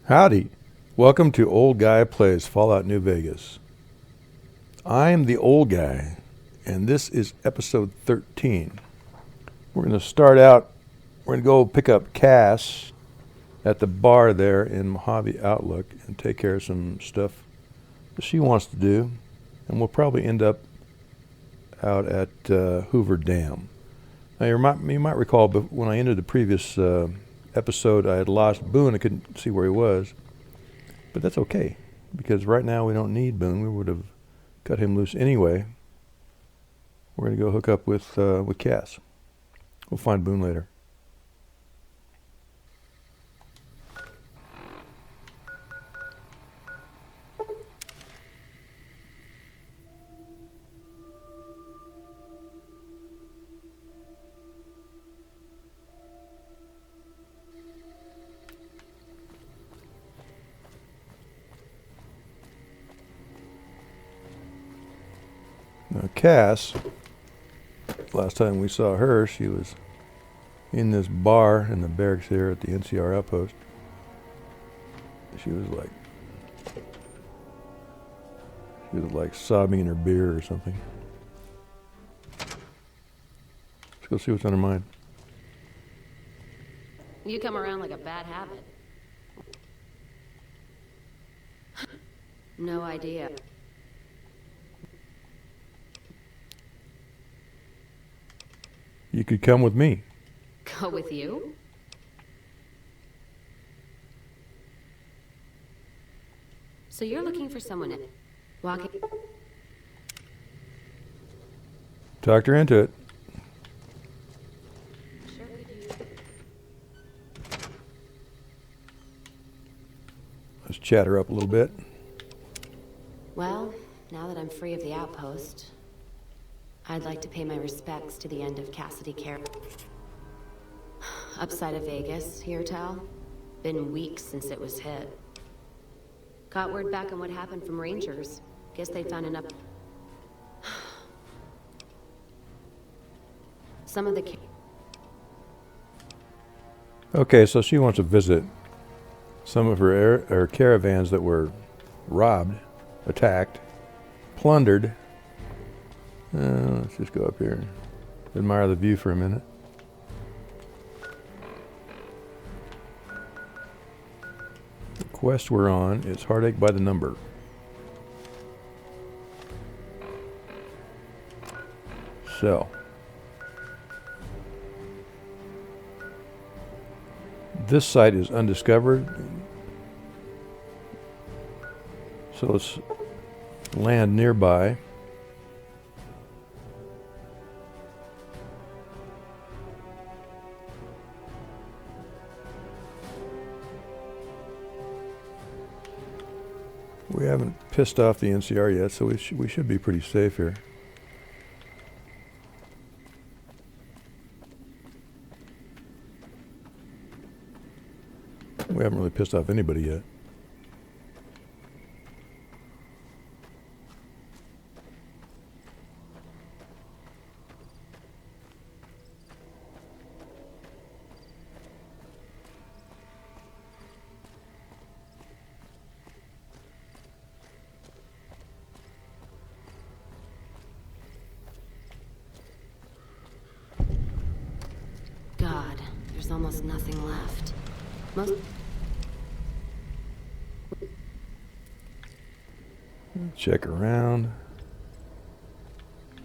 Howdy. Welcome to Old Guy Plays Fallout New Vegas. I'm the old guy, and this is episode 13. We're going to start out, we're going to go pick up Cass at the bar there in Mojave Outlook and take care of some stuff that she wants to do, and we'll probably end up out at Hoover Dam. Now, you might recall, but when I ended the previous episode, I had lost Boone. I couldn't see where he was. But that's okay, because right now we don't need Boone. We would have cut him loose anyway. We're going to go hook up with Cass. We'll find Boone later. Now, Cass, last time we saw her, she was in this bar in the barracks here at the NCR outpost. She was like sobbing in her beer or something. Let's go see what's on her mind. You come around like a bad habit. No idea. You could come with me. Go with you? So you're looking for someone to walking? Talked her into it. Sure we do. Let's chat her up a little bit. Well, now that I'm free of the outpost, I'd like to pay my respects to the end of Cassidy Care. Upside of Vegas, hear tell? Been weeks since it was hit. Got word back on what happened from Rangers. Guess they found enough. Some of the... Okay, so she wants to visit some of her caravans that were robbed, attacked, plundered. Let's just go up here and admire the view for a minute. The quest we're on is Heartache by the Number. So, this site is undiscovered. So let's land nearby. We haven't pissed off the NCR yet, so we should be pretty safe here. We haven't really pissed off anybody yet. God, there's almost nothing left. Check around.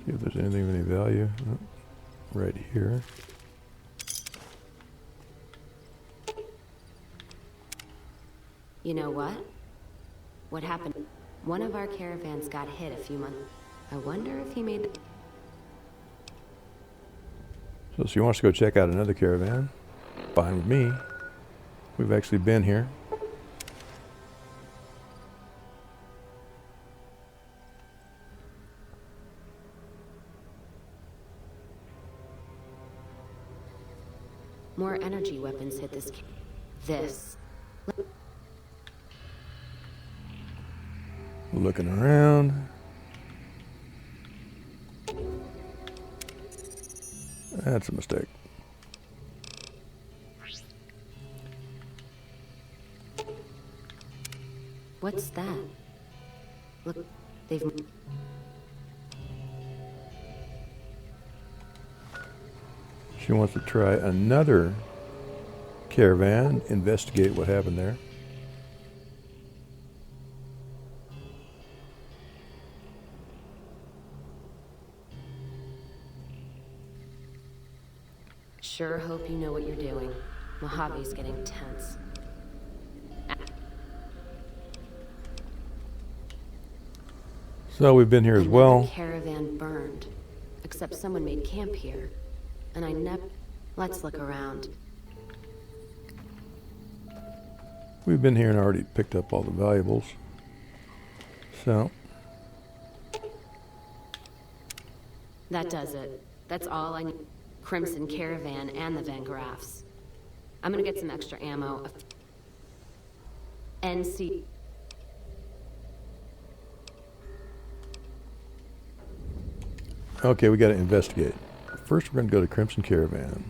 See if there's anything of any value. Oh, right here. You know what? What happened? One of our caravans got hit a few months. I wonder if he made... So she wants to go check out another caravan. Fine with me. We've actually been here. More energy weapons hit this... This. Looking around. That's a mistake. What's that? Look, they've... She wants to try another caravan, investigate what happened there. Sure hope you know what you're doing. Mojave's getting tense. So we've been here as well. The caravan burned, except someone made camp here, and I never... Let's look around. We've been here and already picked up all the valuables. So. That does it. That's all I need. Crimson Caravan and the Van Graffs. I'm gonna get some extra ammo. NC. Okay, we got to investigate. First, we're going to go to Crimson Caravan.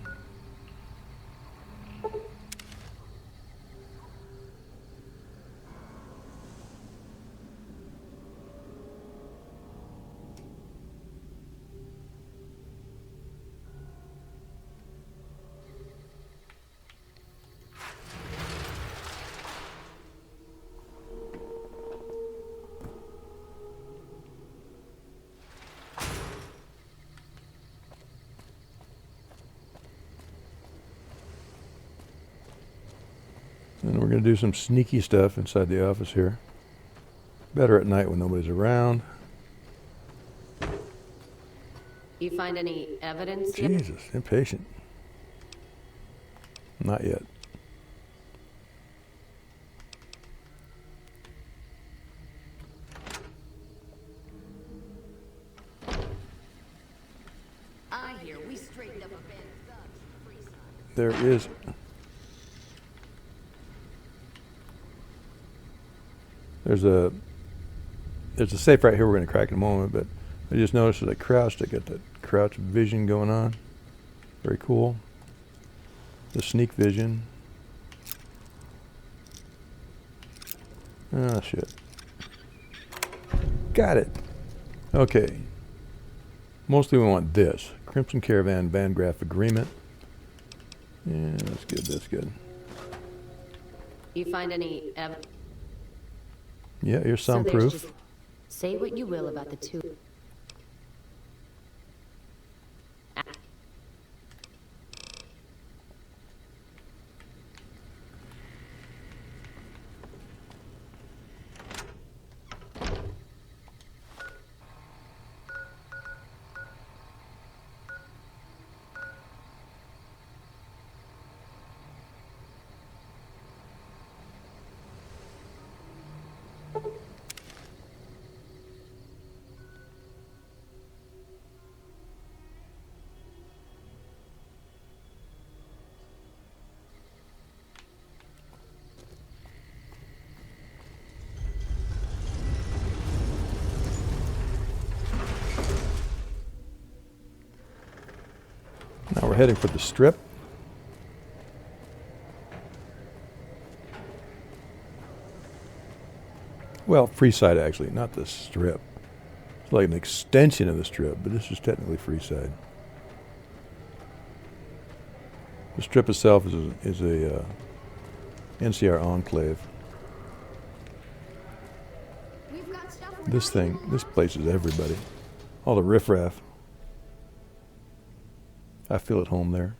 And we're going to do some sneaky stuff inside the office here. Better at night when nobody's around. You find any evidence? Jesus, impatient. Not yet. I hear we straightened up a band of thugs free side. There is... There's a safe right here we're going to crack in a moment, but I just noticed as I crouched, I got that crouch vision going on. Very cool. The sneak vision. Ah, shit. Got it. Okay. Mostly we want this. Crimson Caravan Van Graff Agreement. Yeah, that's good, that's good. You find any evidence? Yeah, here's some proof. Say what you will about the two. Now we're heading for the strip. Well, Freeside actually, not the strip. It's like an extension of the strip, but this is technically Freeside. The strip itself is a NCR enclave. This place is everybody. All the riffraff. I feel at home there.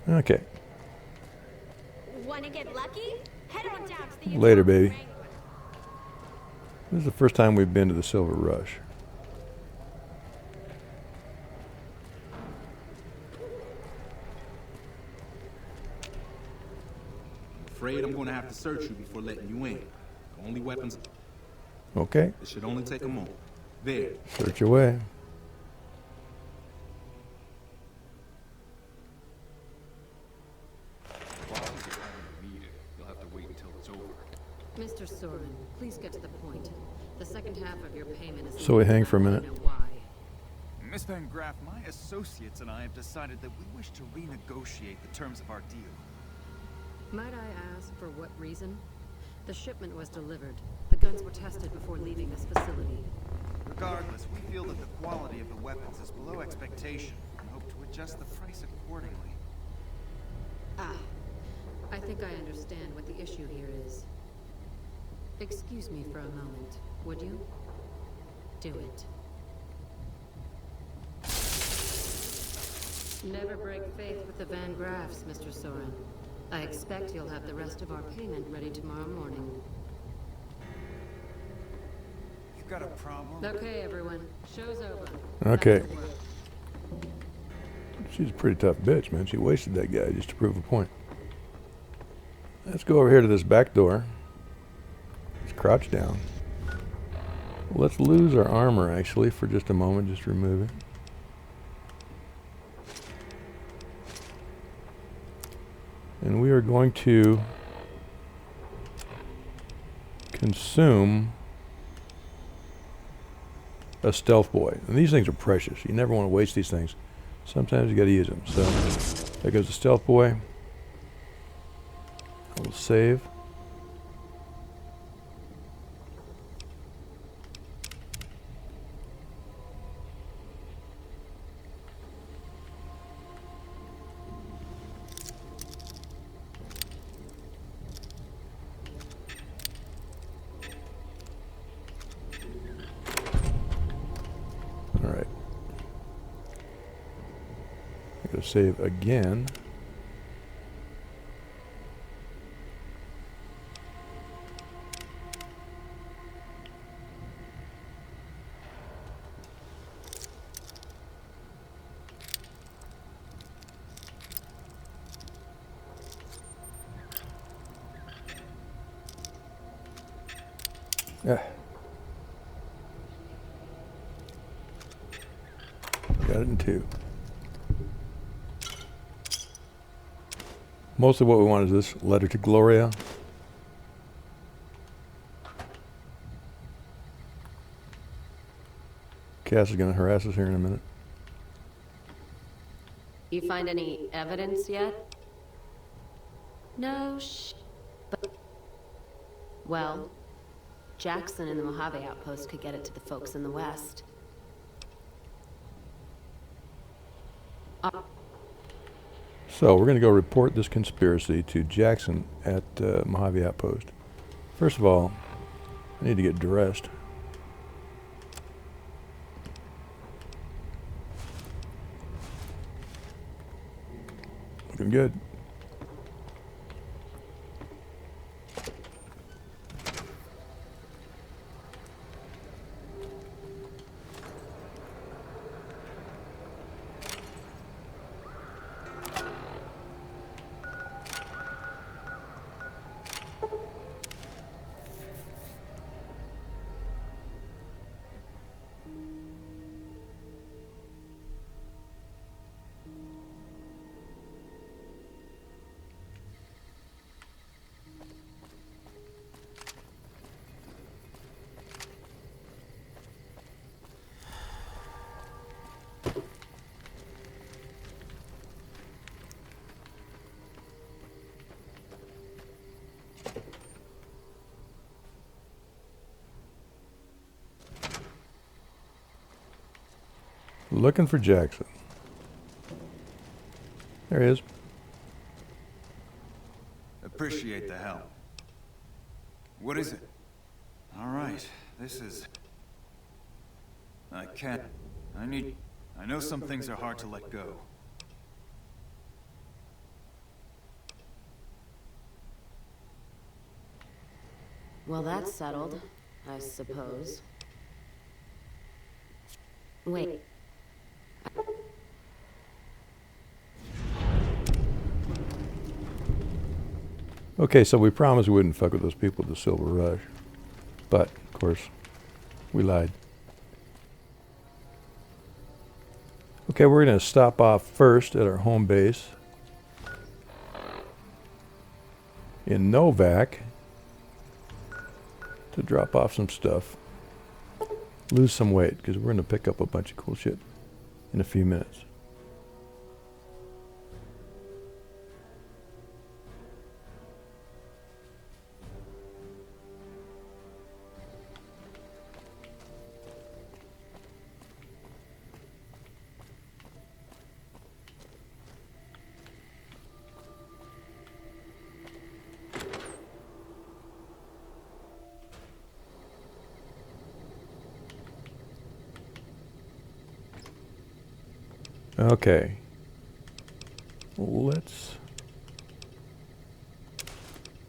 Okay. Wanna get lucky? Head on down to the Later, baby. This is the first time we've been to the Silver Rush. Afraid I'm gonna have to search you before letting you in. The only weapons. Okay. It should only take a moment. There. Search away. You'll have to wait until it's over. Mr. Soren, please get to the point. The second half of your payment is... So we hang for a minute. I know why. Miss Van Graff, my associates and I have decided that we wish to renegotiate the terms of our deal. Might I ask for what reason? The shipment was delivered. The guns were tested before leaving this facility. Regardless, we feel that the quality of the weapons is below expectation and hope to adjust the price accordingly. Ah, I think I understand what the issue here is. Excuse me for a moment, would you? Do it. Never break faith with the Van Graffs, Mr. Soren. I expect you'll have the rest of our payment ready tomorrow morning. You've got a problem? Okay, everyone. Show's over. Okay. Back to work. She's a pretty tough bitch, man. She wasted that guy just to prove a point. Let's go over here to this back door. Let's crouch down. Let's lose our armor, actually, for just a moment. Just remove it. And we are going to consume a stealth boy. And these things are precious. You never want to waste these things. Sometimes you got to use them. So there goes the stealth boy. I will save. All right. I'm going to save again. Yeah. Got it in two. Mostly what we want is this letter to Gloria. Cass is going to harass us here in a minute. You find any evidence yet? No, but... Well, Jackson and the Mojave outpost could get it to the folks in the west. So we're going to go report this conspiracy to Jackson at Mojave Outpost. First of all, I need to get dressed. Looking good. Looking for Jackson. There he is. Appreciate the help. What is it? All right, this is... I can't... I know some things are hard to let go. Well, that's settled, I suppose. Wait. Okay, so we promised we wouldn't fuck with those people at the Silver Rush. But, of course, we lied. Okay, we're going to stop off first at our home base in Novak to drop off some stuff. Lose some weight, because we're going to pick up a bunch of cool shit. in a few minutes. Okay. Let's...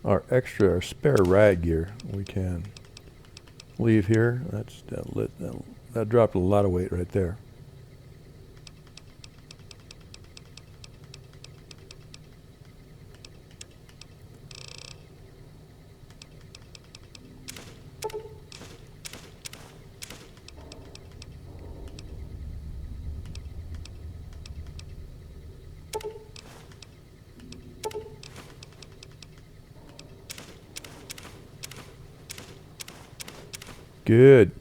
Our spare riot gear, we can leave here. That dropped a lot of weight right there. Good.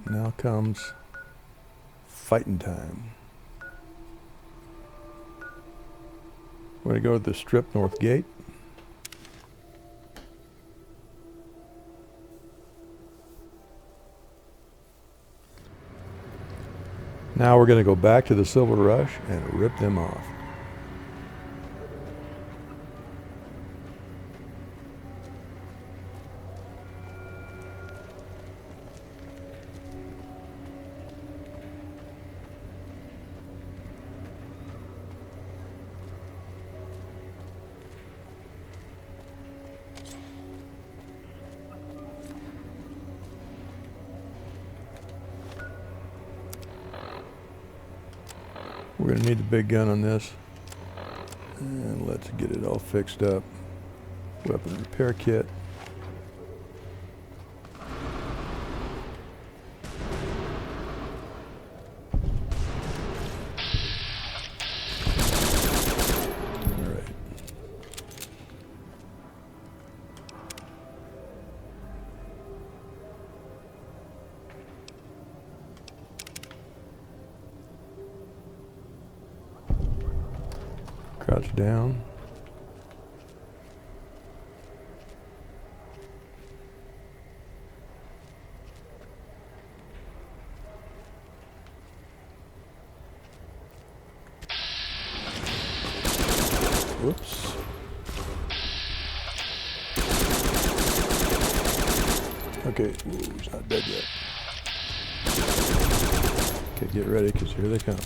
Now comes fighting time. We're going to go to the Strip North Gate. Now we're going to go back to the Silver Rush and rip them off. We're going to need the big gun on this. And let's get it all fixed up. Weapon repair kit. Alright. Crouch down. Whoops. Okay, ooh, he's not dead yet. Okay, get ready, because here they come.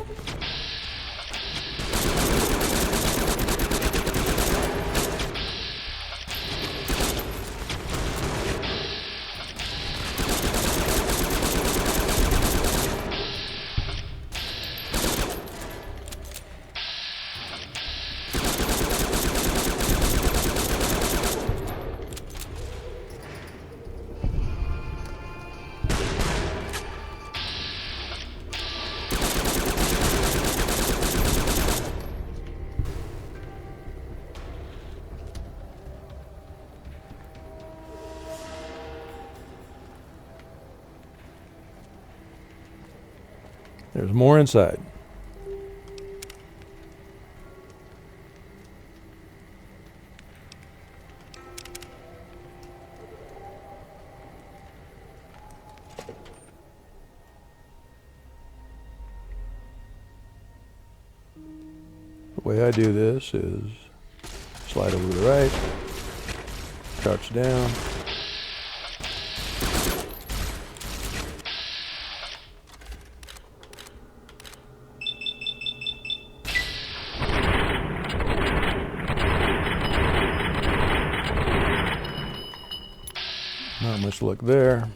There's more inside. The way I do this is slide over to the right, crouch down, not much luck there.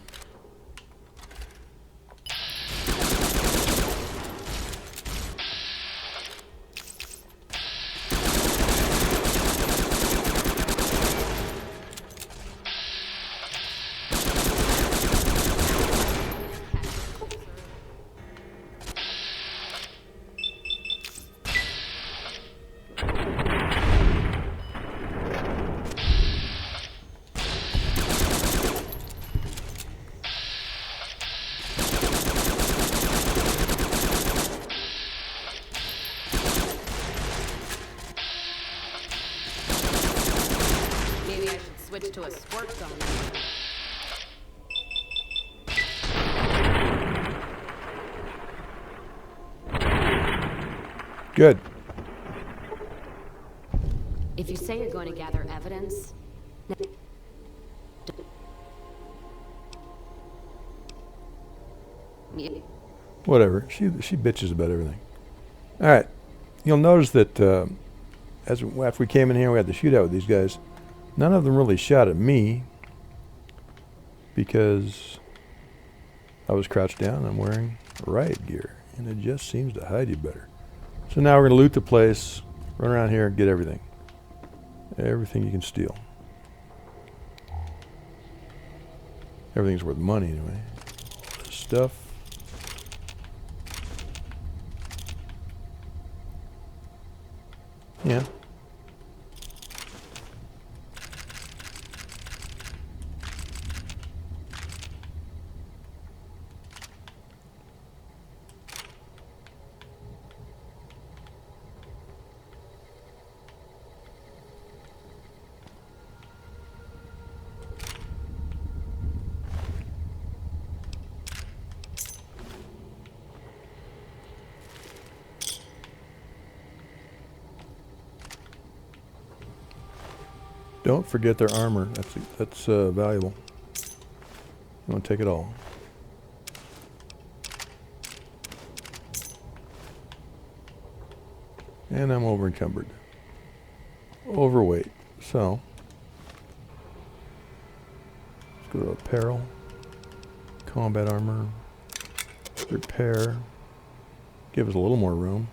switch to a squirt gun. Good. If you say you're going to gather evidence... Whatever. She bitches about everything. All right. You'll notice that after we came in here, we had the shootout with these guys. None of them really shot at me because I was crouched down and I'm wearing riot gear, and it just seems to hide you better. So now we're going to loot the place, run around here, and get everything. Everything you can steal. Everything's worth money anyway. This stuff. Yeah. Don't forget their armor. That's valuable. You want to take it all. And I'm over encumbered. Overweight. So let's go to apparel, combat armor, repair. Give us a little more room.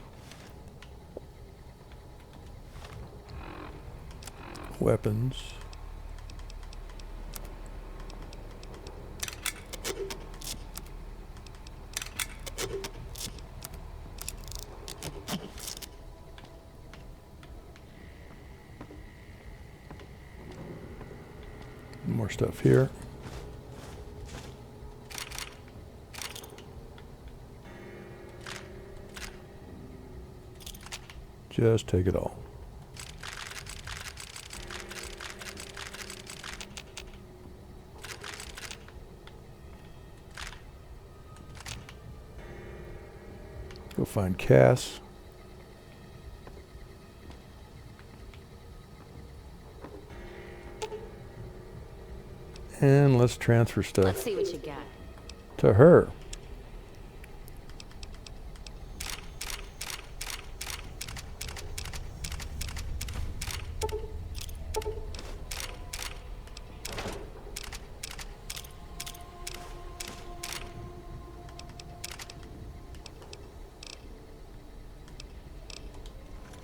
Weapons. More stuff here. Just take it all. Go find Cass. And let's transfer stuff. Let's see what you got. To her.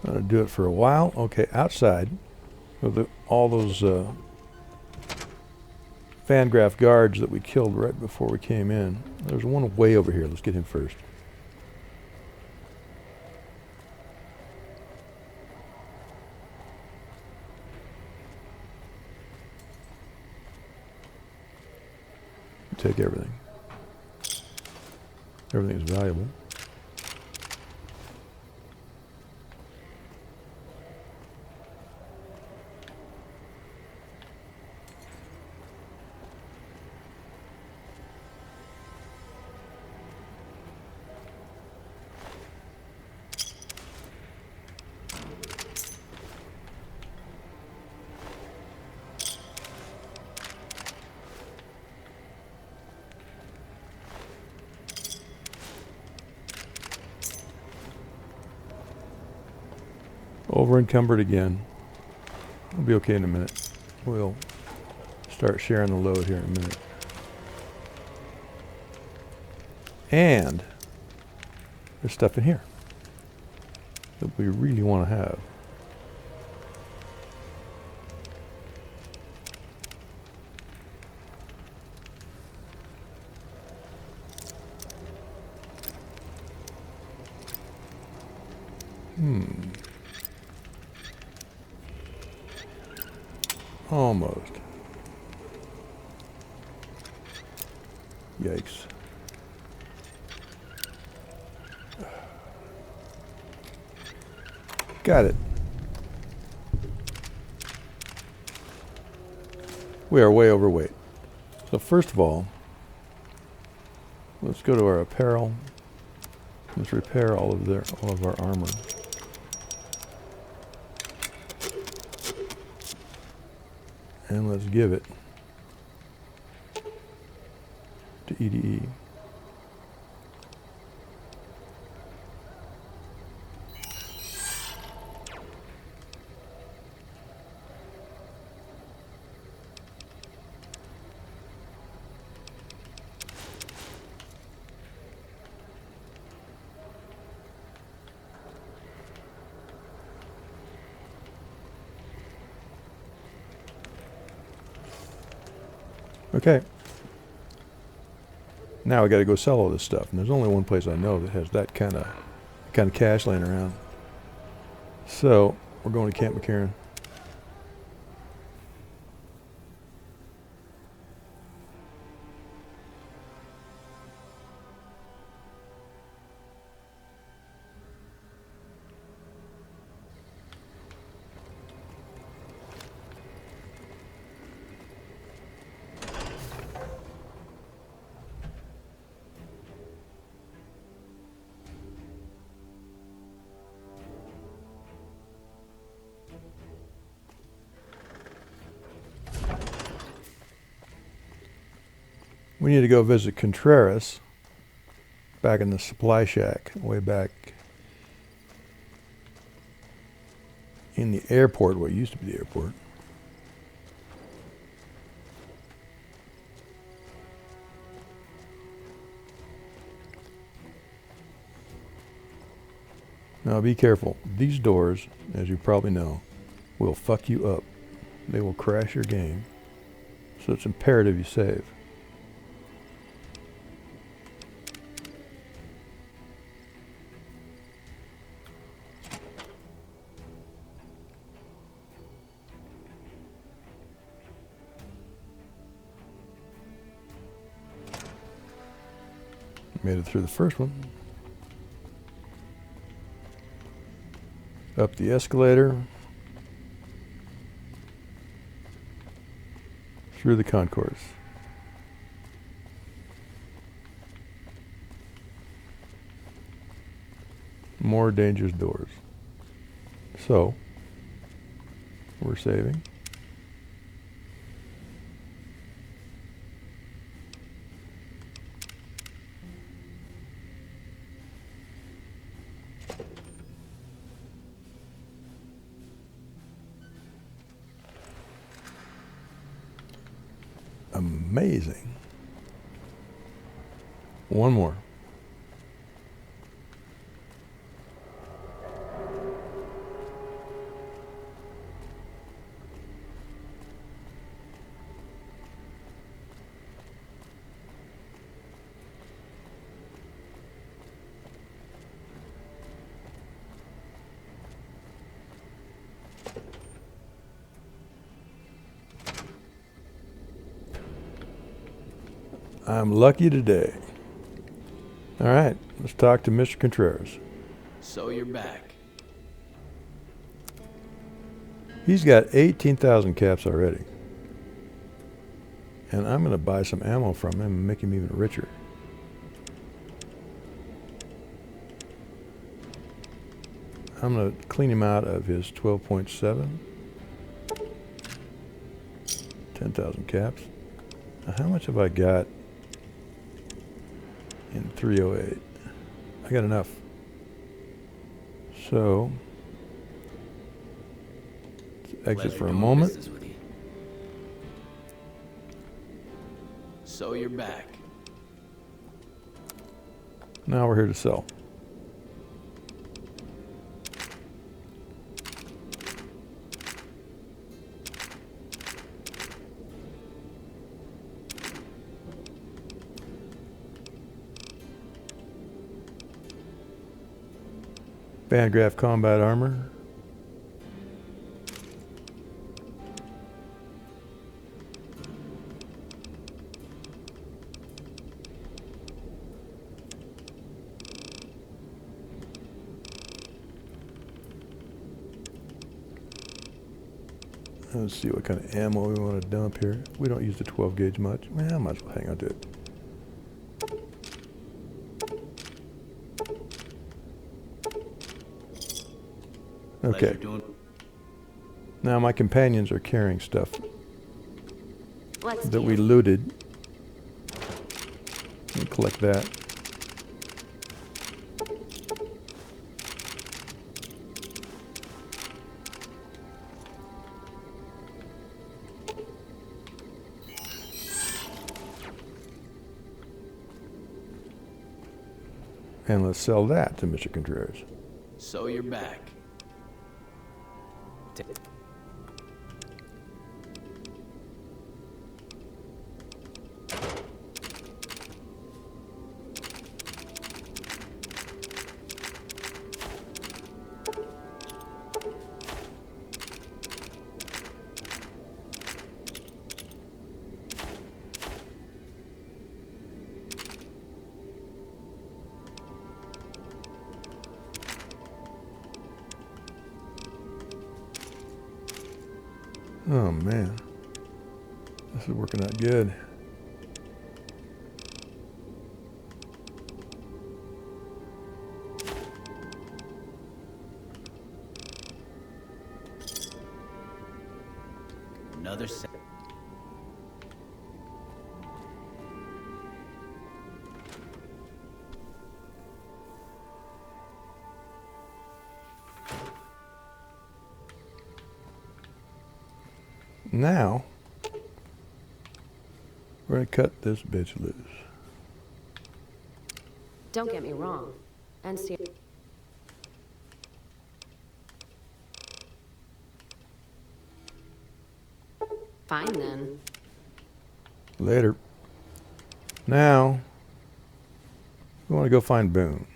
I'm going to do it for a while. Okay, outside with all those Fangraph guards that we killed right before we came in. There's one way over here. Let's get him first. Take everything. Everything is valuable. Over encumbered again. We'll be okay in a minute. We'll start sharing the load here in a minute. And there's stuff in here that we really want to have. Almost. Yikes. Got it. We are way overweight. So first of all, let's go to our apparel. Let's repair all of our armor. And let's give it to EDE. Okay. Now I got to go sell all this stuff, and there's only one place I know that has that kind of cash laying around. So we're going to Camp McCarran. We need to go visit Contreras back in the supply shack, way back in the airport, what used to be the airport. Now be careful. These doors, as you probably know, will fuck you up. They will crash your game. So it's imperative you save. Made it through the first one. Up the escalator. Through the concourse. More dangerous doors. So, we're saving. Amazing. One more. I'm lucky today. All right, let's talk to Mr. Contreras. So you're back. He's got 18,000 caps already. And I'm going to buy some ammo from him and make him even richer. I'm going to clean him out of his 12.7. 10,000 caps. Now, how much have I got in 308? I got enough. So, let's exit for a moment. So you're back. Now we're here to sell. Bandgraph combat armor. Let's see what kind of ammo we want to dump here. We don't use the 12 gauge much. Well, I might as well hang on to it. Okay. Now my companions are carrying stuff that we looted. Let me collect that. And let's sell that to Mr. Contreras. So you're back. Oh man, this is working out good. Another set. Now, we're going to cut this bitch loose. Don't get me wrong. And see. Fine then. Later. Now, we want to go find Boone.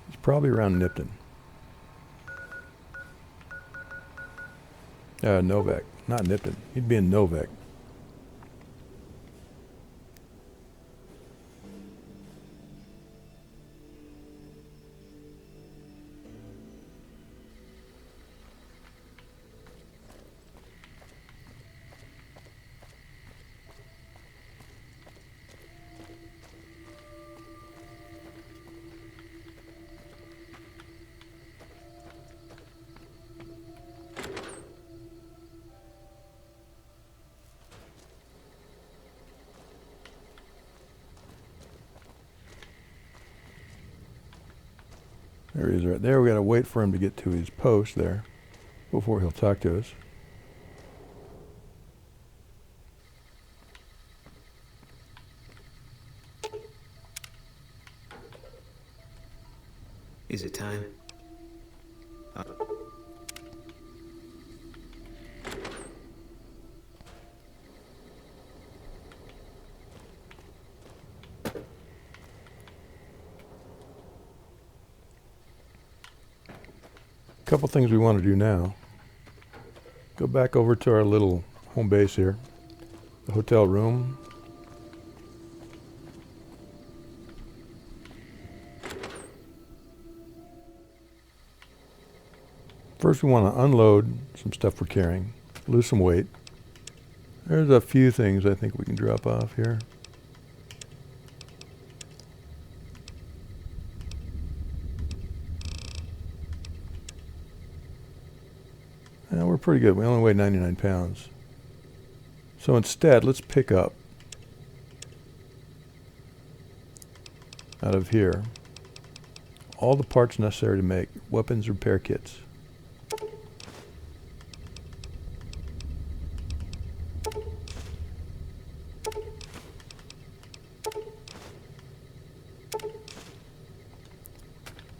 He's probably around Nipton. Novak. Not Nipton. He'd be in Novak. There he is right there. We got to wait for him to get to his post there before he'll talk to us. Is it time? Couple things we want to do now. Go back over to our little home base here, the hotel room. First we want to unload some stuff we're carrying, lose some weight. There's a few things I think we can drop off here. Yeah, we're pretty good. We only weigh 99 pounds. So instead, let's pick up out of here all the parts necessary to make weapons repair kits.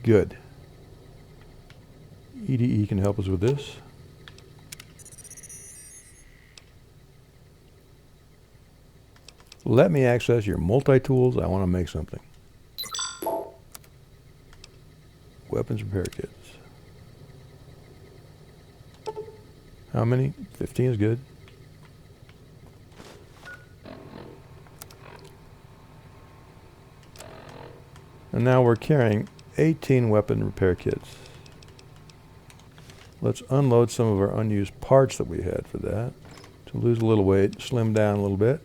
Good. EDE can help us with this. Let me access your multi-tools. I want to make something. Weapons repair kits. How many? 15 is good. And now we're carrying 18 weapon repair kits. Let's unload some of our unused parts that we had for that to lose a little weight, slim down a little bit.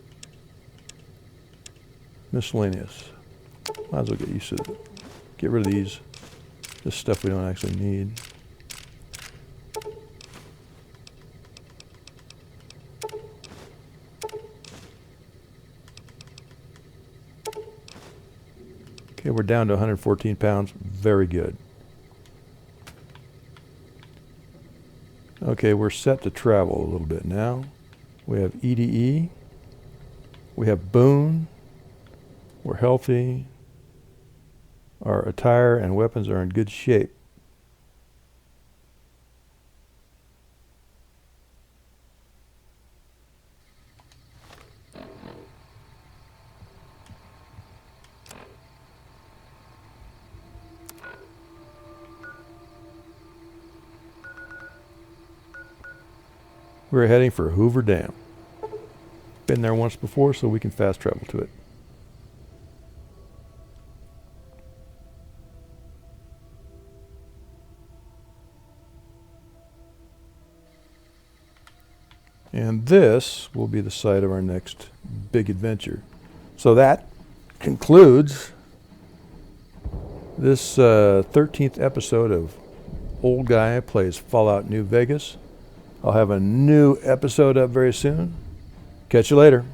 Miscellaneous. Might as well get used to it. Get rid of these. This stuff we don't actually need. Okay, we're down to 114 pounds. Very good. Okay, we're set to travel a little bit now. We have EDE. We have Boone. We're healthy. Our attire and weapons are in good shape. We're heading for Hoover Dam. Been there once before, so we can fast travel to it. And this will be the site of our next big adventure. So that concludes this 13th episode of Old Guy Plays Fallout New Vegas. I'll have a new episode up very soon. Catch you later.